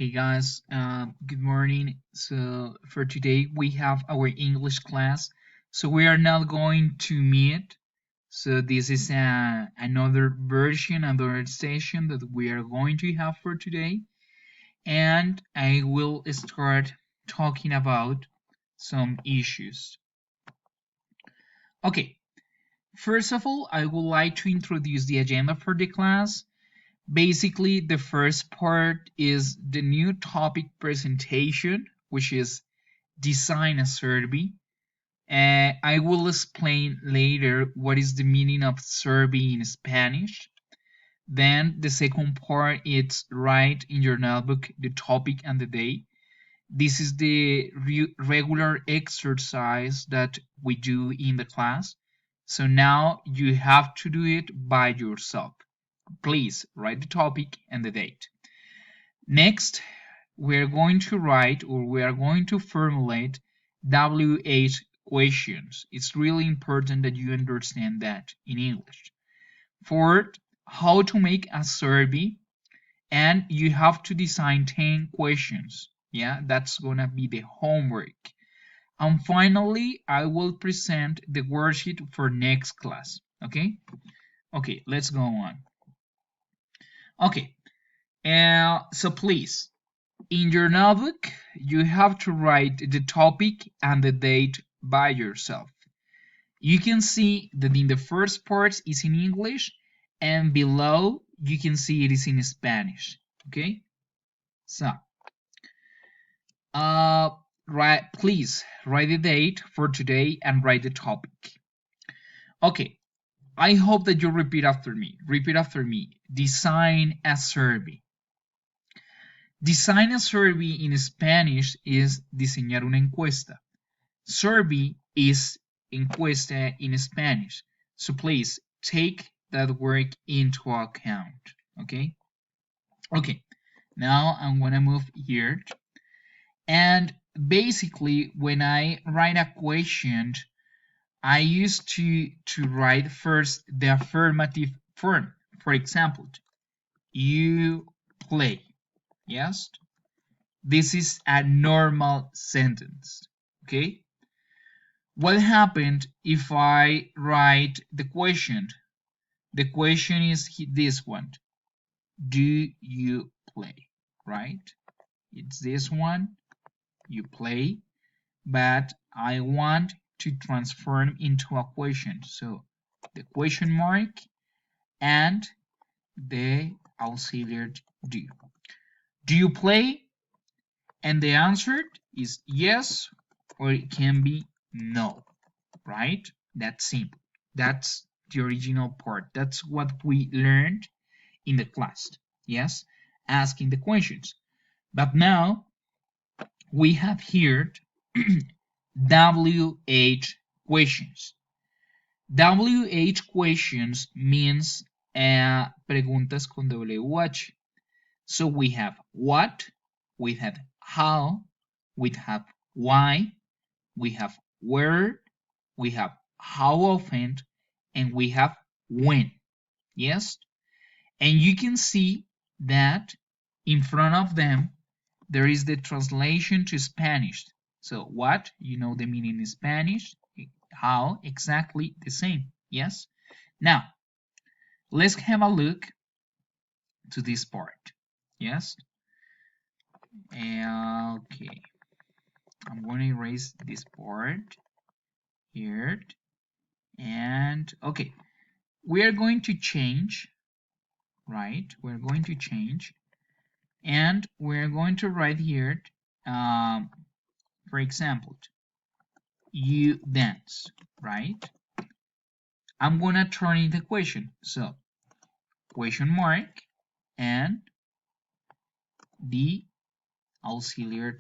Okay, guys, good morning. So, for today, we have our English class. So, we are now going to meet. So, this is another version, another session that we are going to have for today. And I will start talking about some issues. Okay, first of all, I would like to introduce the agenda for the class. Basically, the first part is the new topic presentation, which is design a survey. I will explain later what is the meaning of survey in Spanish. Then the second part is write in your notebook the topic and the day. This is the regular exercise that we do in the class. So now you have to do it by yourself. Please write the topic and the date. Next, we're going to write or we are going to formulate WH questions. It's really important that you understand that in English. Fourth, how to make a survey, and you have to design 10 questions. Yeah, that's gonna be the homework. And finally, I will present the worksheet for next class. Okay? Okay, let's go on. Okay, so please, in your notebook, you have to write the topic and the date by yourself. You can see that in the first part is in English, and below you can see it is in Spanish. Okay, so please write the date for today and write the topic. Okay, I hope that you repeat after me. Repeat after me. Design a survey. Design a survey in Spanish is diseñar una encuesta. Survey is encuesta in Spanish. So please take that word into account. Okay? Okay. Now I'm gonna move here. And basically, when I write a question, I used to write first the affirmative form. For example, you play. Yes? This is a normal sentence. Okay? What happened if I write the question? The question is this one. Do you play? Right? It's this one. You play. But I want to transform into a question. So the question mark and the auxiliary do. Do you play? And the answer is yes, or it can be no, right? That's simple. That's the original part. That's what we learned in the class. Yes, asking the questions. But now we have here WH questions. WH questions means preguntas con WH. So we have what, we have how, we have why, we have where, we have how often, and we have when. Yes? And you can see that in front of them there is the translation to Spanish. So what, you know the meaning in Spanish, how, exactly the same. Yes? Now, let's have a look to this part. Yes? Okay. I'm going to erase this part here. And okay, we are going to change, right? We're going to change. And we're going to write here, for example, you dance, right? I'm going to turn in the question. So, question mark and the auxiliary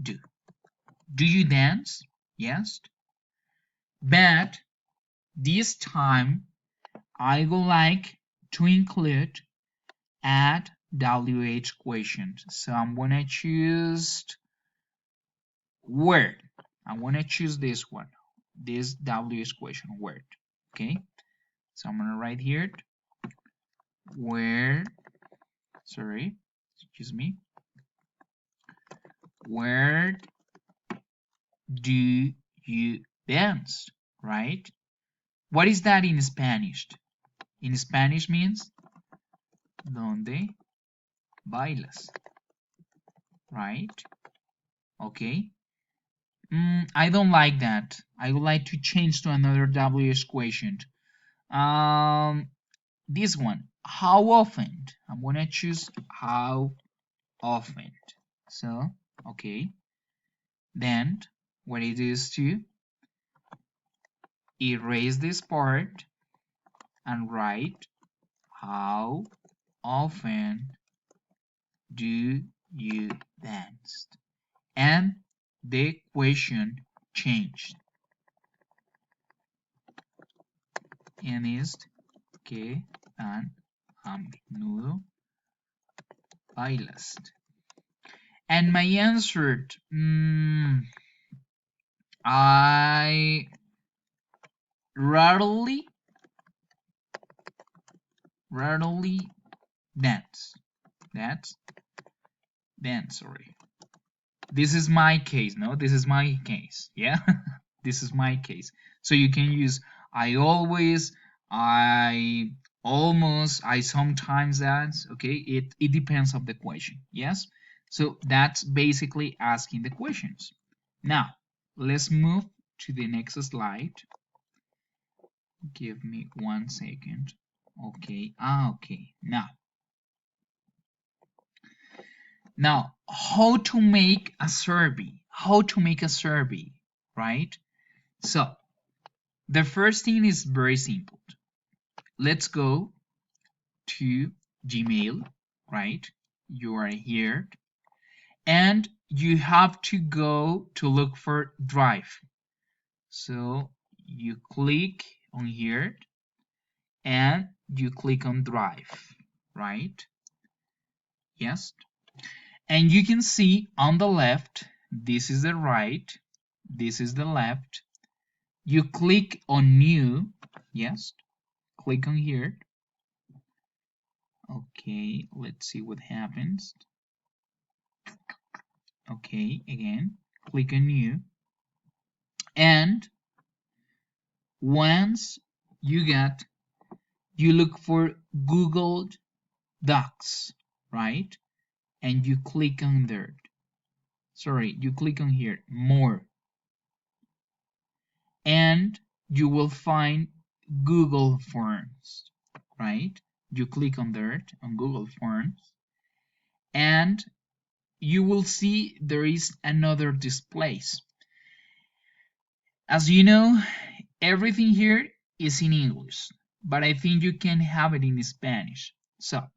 do. Do you dance? Yes. But this time I would like to include add WH questions. So I'm gonna choose word. I'm gonna choose this one, this WH question word. Okay. So I'm gonna write here where, sorry, excuse me. where do you dance, right? What is that in Spanish? In Spanish means ¿dónde bailas? Right? Okay. I don't like that. I would like to change to another WH question. This one. How often? I'm gonna choose how often. So, okay. Then, what it is to erase this part and write how often do you dance? And the question changed. And is que tan a menudo bailas? And my answer, I rarely dance. Dance, sorry. This is my case, no? This is my case, yeah? This is my case. So you can use I always, I almost, I sometimes dance, okay? It depends on the question, yes? So that's basically asking the questions. Now, let's move to the next slide. Give me 1 second. Okay, okay. Now, how to make a survey? How to make a survey, right? So, the first thing is very simple. Let's go to Gmail, right? You are here, and you have to go to look for Drive. So, you click on here, and you click on Drive, right? Yes. And you can see on the left, this is the right, this is the left. You click on New, yes, click on here. Okay, let's see what happens. Okay, again, click on New. And once you get, you look for Google Docs, right? And you click on there. Sorry, you click on here, More. And you will find Google Forms, right? You click on there, on Google Forms, and you will see there is another displays. As you know, everything here is in English, but I think you can have it in Spanish. So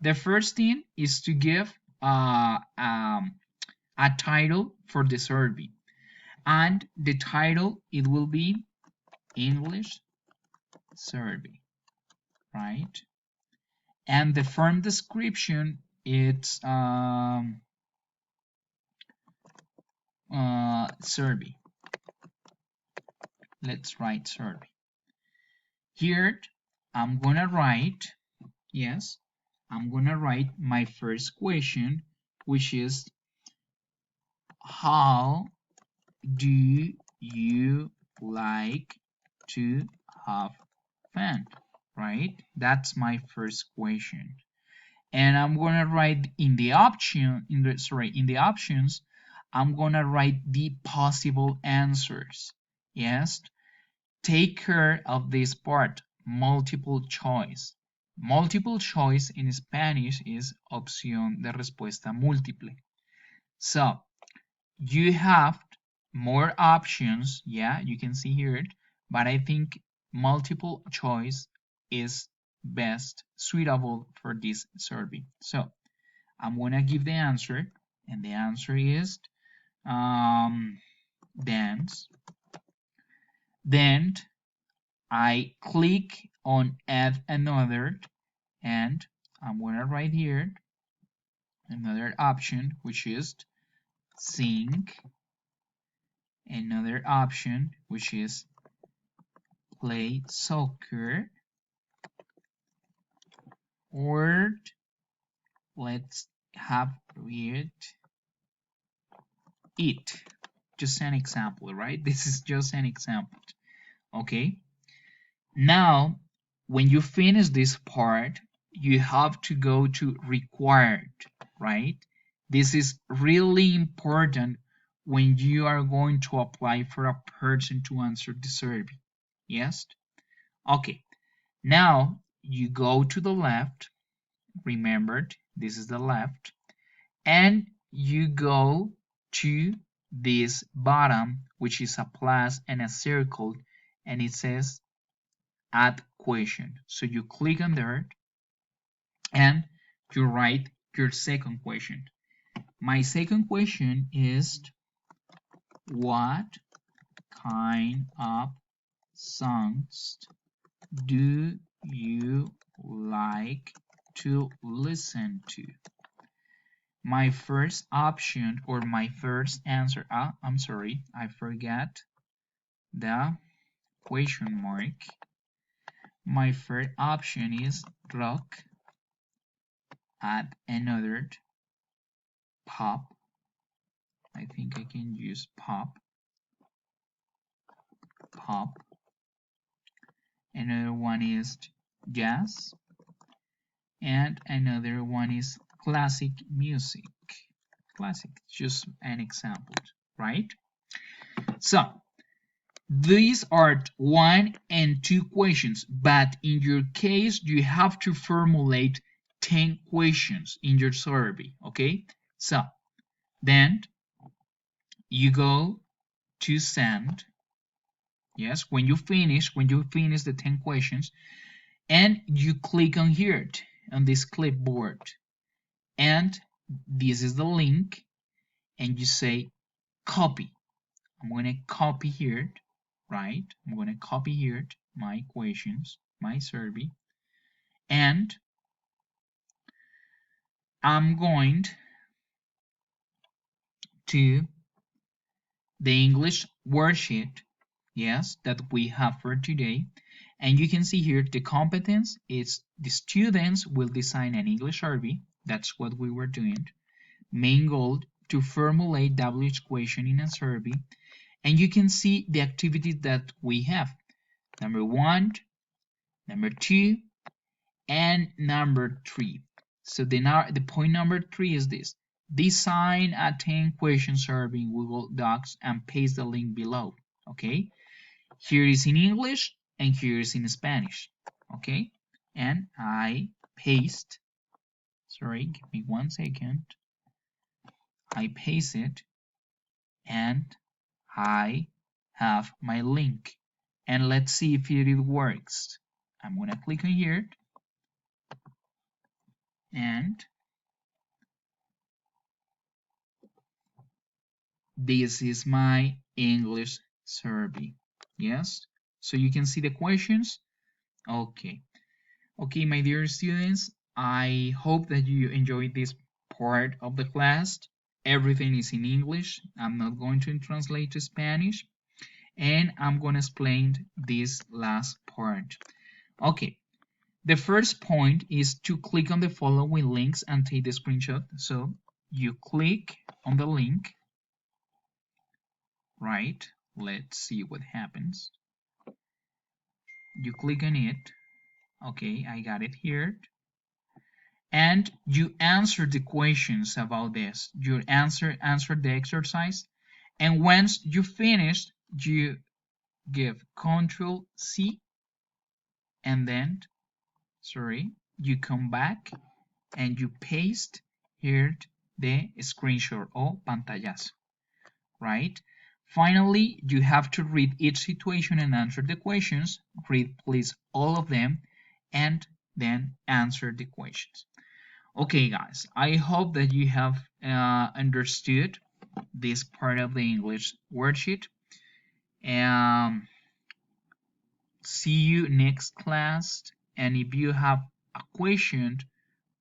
the first thing is to give a title for the survey, and the title, it will be English survey, right? And the form description, it's survey. Let's write survey. Here, I'm gonna write, yes, I'm gonna write my first question, which is, how do you like to have fun? Right? That's my first question. And I'm gonna write in the options, I'm gonna write the possible answers. Yes, take care of this part, multiple choice. Multiple choice in Spanish is opción de respuesta múltiple. So you have more options, yeah, you can see here, but I think multiple choice is best suitable for this survey. So I'm gonna give the answer, and the answer is dance. Then I click on add another, and I'm gonna write here another option, which is sing, another option, which is play soccer, or let's have read eat. Just an example, right? This is just an example. Okay. Now, when you finish this part, you have to go to required, right? This is really important when you are going to apply for a person to answer the survey. Yes? Okay. Now, you go to the left. Remembered, this is the left. And you go to this bottom, which is a plus and a circle, and it says add question. So you click on there and you write your second question. My second question is, what kind of songs do you like to listen to? My first option or my first answer, I'm sorry, I forgot the question mark. My first option is rock, add another pop. I think I can use pop. Another one is jazz. And another one is classic music. Classic, just an example, right? So, these are 1 and 2 questions, but in your case, you have to formulate 10 questions in your survey, okay? So, then you go to send. Yes, when you finish the 10 questions, and you click on here on this clipboard, and this is the link, and you say copy. I'm going to copy here, right? I'm going to copy here my questions, my survey, and I'm going to the English worksheet, yes, that we have for today. And you can see here the competence is the students will design an English survey. That's what we were doing. Main goal to formulate W equation in a survey. And you can see the activities that we have. Number 1, number 2, and number 3. So the point number 3 is this. Design a 10 question survey in Google Docs and paste the link below. Okay. Here is in English and here is in Spanish. Okay. And I paste. Sorry, give me 1 second. I paste it and I have my link. And let's see if it works. I'm going to click on here. And this is my English survey. Yes, so you can see the questions. Okay, my dear students, I hope that you enjoyed this part of the class. Everything is in English. I'm not going to translate to Spanish, and I'm going to explain this last part. Okay, the first point is to click on the following links and take the screenshot. So you click on the link, right? Let's see what happens. You click on it. Okay, I got it here. And you answer the questions about this. You answer the exercise. And once you finish, you give Control C, and then, sorry, you come back and you paste here the screenshot or pantallazo, right? Finally, you have to read each situation and answer the questions. Read please all of them and then answer the questions. Okay guys, I hope that you have understood this part of the English worksheet. See you next class, and if you have a question,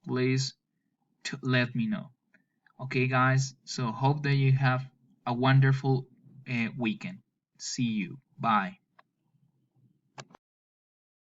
please let me know. Okay guys, so hope that you have a wonderful weekend. See you. Bye.